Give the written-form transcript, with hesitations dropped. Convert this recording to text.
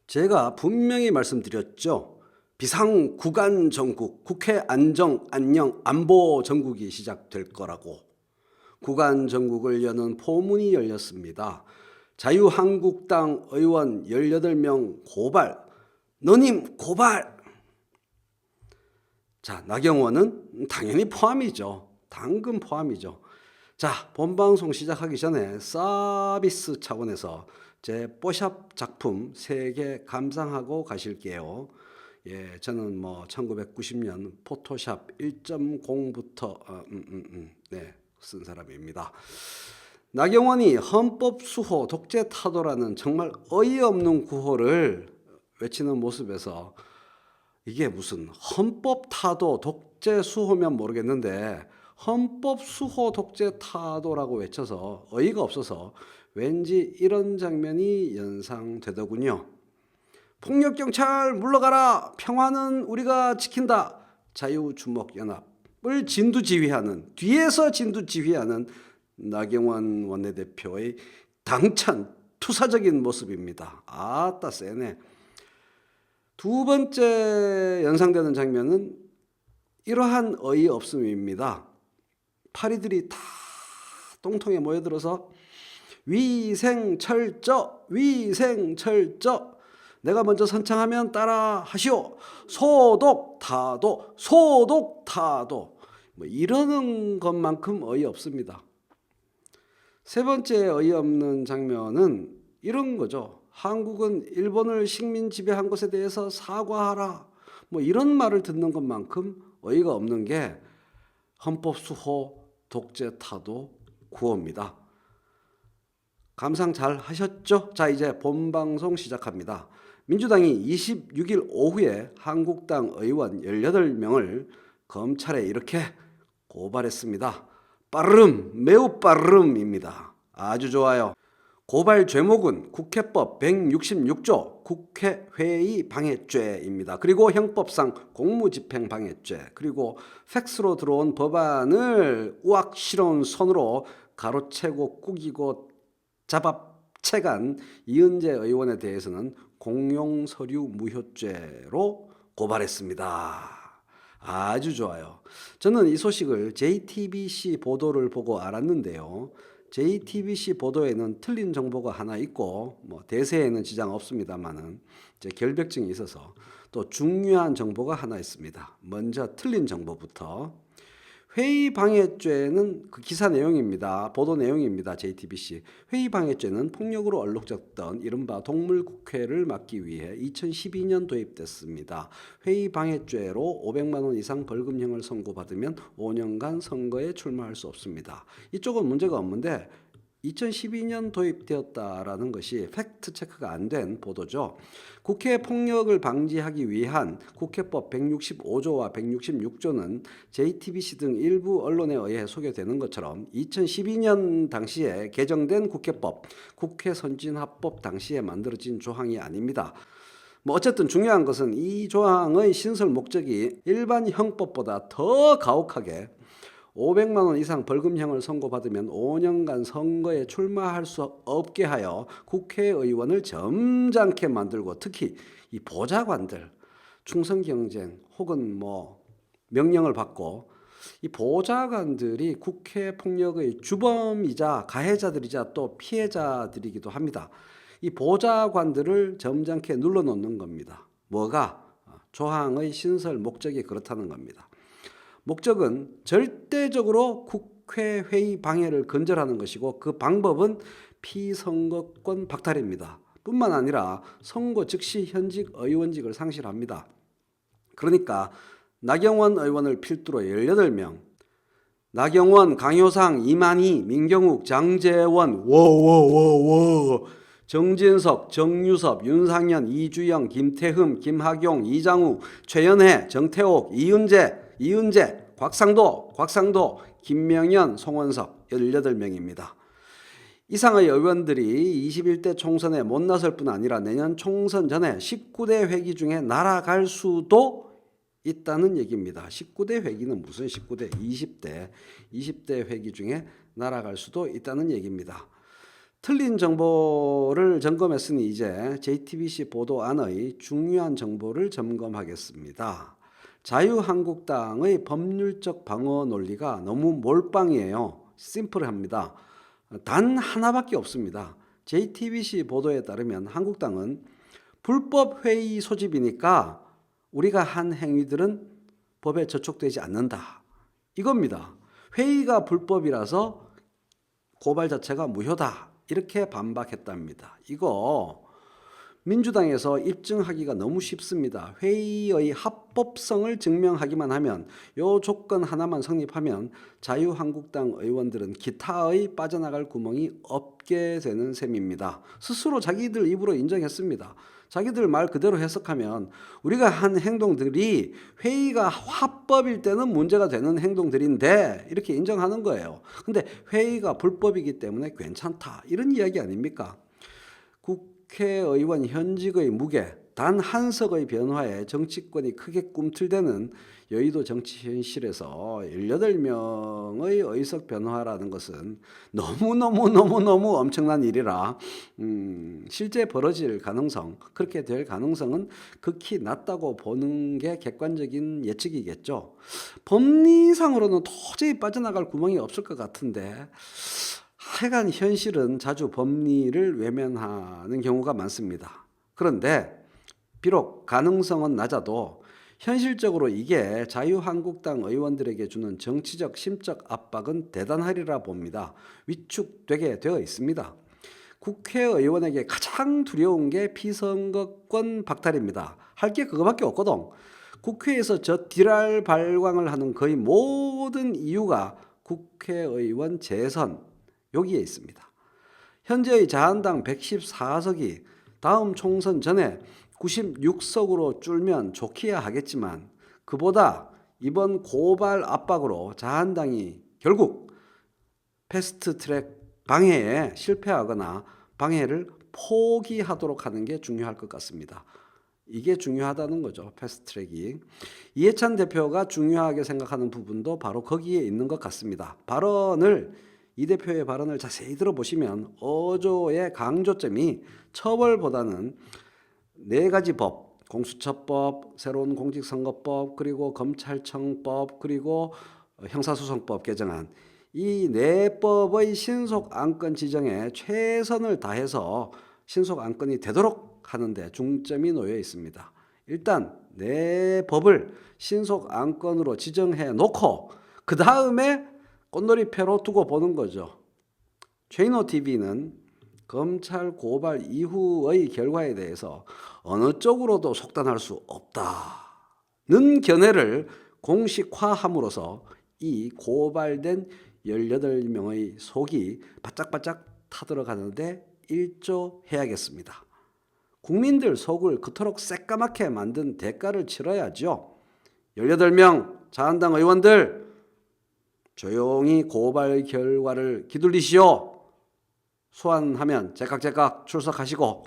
제가 분명히 말씀드렸죠. 비상 구간 정국, 국회 안정, 안녕, 안보 정국이 시작될 거라고. 구간 정국을 여는 포문이 열렸습니다. 자유한국당 의원 18명 고발. 너님 고발. 자, 나경원은 당연히 포함이죠. 당근 포함이죠. 자, 본방송 시작하기 전에 서비스 차원에서 제 뽀샵 작품 3개 감상하고 가실게요. 예, 저는 1990년 포토샵 1.0부터 네, 쓴 사람입니다. 나경원이 헌법 수호 독재 타도라는 정말 어이없는 구호를 외치는 모습에서 이게 무슨 헌법 타도 독재 수호면 모르겠는데 헌법 수호 독재 타도라고 외쳐서 어이가 없어서 왠지 이런 장면이 연상되더군요. 폭력경찰 물러가라. 평화는 우리가 지킨다. 자유주목연합을 진두지휘하는, 뒤에서 진두지휘하는 나경원 원내대표의 당찬 투사적인 모습입니다. 아따 세네. 두 번째 연상되는 장면은 이러한 어이없음입니다. 파리들이 다 똥통에 모여들어서 위생철저, 위생철저, 내가 먼저 선창하면 따라 하시오. 소독 타도, 소독 타도. 이러는 것만큼 어이없습니다. 세 번째 어이없는 장면은 이런 거죠. 한국은 일본을 식민 지배한 것에 대해서 사과하라. 이런 말을 듣는 것만큼 어이가 없는 게 헌법 수호 독재 타도 구호입니다. 감상 잘 하셨죠? 자, 이제 본방송 시작합니다. 민주당이 26일 오후에 한국당 의원 18명을 검찰에 이렇게 고발했습니다. 빠름, 매우 빠름입니다. 아주 좋아요. 고발 제목은 국회법 166조 국회회의 방해죄입니다. 그리고 형법상 공무집행 방해죄, 그리고 팩스로 들어온 법안을 우악스러운 손으로 가로채고 꾸기고 잡아채간 이은재 의원에 대해서는 공용서류 무효죄로 고발했습니다. 아주 좋아요. 저는 이 소식을 JTBC 보도를 보고 알았는데요. JTBC 보도에는 틀린 정보가 하나 있고 대세에는 지장 없습니다만은 제 결벽증이 있어서 또 중요한 정보가 하나 있습니다. 먼저 틀린 정보부터. 회의 방해죄는 그 기사 내용입니다. 보도 내용입니다. JTBC. 회의 방해죄는 폭력으로 얼룩졌던 이른바 동물국회를 막기 위해 2012년 도입됐습니다. 회의 방해죄로 500만 원 이상 벌금형을 선고받으면 5년간 선거에 출마할 수 없습니다. 이쪽은 문제가 없는데 2012년 도입되었다라는 것이 팩트 체크가 안 된 보도죠. 국회 폭력을 방지하기 위한 국회법 165조와 166조는 JTBC 등 일부 언론에 의해 소개되는 것처럼 2012년 당시에 개정된 국회법, 국회 선진화법 당시에 만들어진 조항이 아닙니다. 어쨌든 중요한 것은 이 조항의 신설 목적이 일반 형법보다 더 가혹하게 500만 원 이상 벌금형을 선고받으면 5년간 선거에 출마할 수 없게 하여 국회의원을 점잖게 만들고, 특히 이 보좌관들 충성 경쟁 혹은 명령을 받고 이 보좌관들이 국회 폭력의 주범이자 가해자들이자 또 피해자들이기도 합니다. 이 보좌관들을 점잖게 눌러놓는 겁니다. 뭐가? 조항의 신설 목적이 그렇다는 겁니다. 목적은 절대적으로 국회 회의 방해를 근절하는 것이고 그 방법은 피선거권 박탈입니다. 뿐만 아니라 선거 즉시 현직 의원직을 상실합니다. 그러니까 나경원 의원을 필두로 18명, 나경원, 강효상, 이만희, 민경욱, 장제원, 정진석, 정유섭, 윤상현, 이주영, 김태흠, 김학용, 이장우, 최연혜, 정태옥, 이은재, 곽상도, 김명현, 송원석 18명입니다. 이상의 의원들이 21대 총선에 못 나설 뿐 아니라 내년 총선 전에 19대 회기 중에 날아갈 수도 있다는 얘기입니다. 19대 회기는 무슨 19대? 20대 회기 중에 날아갈 수도 있다는 얘기입니다. 틀린 정보를 점검했으니 이제 JTBC 보도안의 중요한 정보를 점검하겠습니다. 자유한국당의 법률적 방어 논리가 너무 몰빵이에요. 심플합니다. 단 하나밖에 없습니다. JTBC 보도에 따르면 한국당은 불법 회의 소집이니까 우리가 한 행위들은 법에 저촉되지 않는다. 이겁니다. 회의가 불법이라서 고발 자체가 무효다. 이렇게 반박했답니다. 이거 민주당에서 입증하기가 너무 쉽습니다. 회의의 합법성을 증명하기만 하면 요 조건 하나만 성립하면 자유한국당 의원들은 기타의 빠져나갈 구멍이 없게 되는 셈입니다. 스스로 자기들 입으로 인정했습니다. 자기들 말 그대로 해석하면 우리가 한 행동들이 회의가 합법일 때는 문제가 되는 행동들인데 이렇게 인정하는 거예요. 근데 회의가 불법이기 때문에 괜찮다. 이런 이야기 아닙니까? 국회의원 현직의 무게, 단 한 석의 변화에 정치권이 크게 꿈틀대는 여의도 정치 현실에서 18명의 의석 변화라는 것은 너무 엄청난 일이라 실제 벌어질 가능성, 그렇게 될 가능성은 극히 낮다고 보는 게 객관적인 예측이겠죠. 법리상으로는 도저히 빠져나갈 구멍이 없을 것 같은데 하여간 현실은 자주 법리를 외면하는 경우가 많습니다. 그런데 비록 가능성은 낮아도 현실적으로 이게 자유한국당 의원들에게 주는 정치적 심적 압박은 대단하리라 봅니다. 위축되게 되어 있습니다. 국회의원에게 가장 두려운 게 피선거권 박탈입니다. 할 게 그거밖에 없거든. 국회에서 저 딜할 발광을 하는 거의 모든 이유가 국회의원 재선 여기에 있습니다. 현재의 자한당 114석이 다음 총선 전에 96석으로 줄면 좋기야 하겠지만 그보다 이번 고발 압박으로 자한당이 결국 패스트트랙 방해에 실패하거나 방해를 포기하도록 하는 게 중요할 것 같습니다. 이게 중요하다는 거죠. 패스트트랙이. 이해찬 대표가 중요하게 생각하는 부분도 바로 거기에 있는 것 같습니다. 이 대표의 발언을 자세히 들어보시면 어조의 강조점이 처벌보다는 4가지 법, 공수처법, 새로운 공직선거법, 그리고 검찰청법, 그리고 형사소송법 개정안, 이 4법의 신속 안건 지정에 최선을 다해서 신속 안건이 되도록 하는데 중점이 놓여 있습니다. 일단 4법을 신속 안건으로 지정해 놓고 그 다음에 꽃놀이패로 두고 보는 거죠. 최인호TV는 검찰 고발 이후의 결과에 대해서 어느 쪽으로도 속단할 수 없다는 견해를 공식화함으로써 이 고발된 18명의 속이 바짝바짝 타들어가는데 일조해야겠습니다. 국민들 속을 그토록 새까맣게 만든 대가를 치러야죠. 18명 자한당 의원들 조용히 고발 결과를 기둘리시오. 소환하면 제깍제깍 출석하시고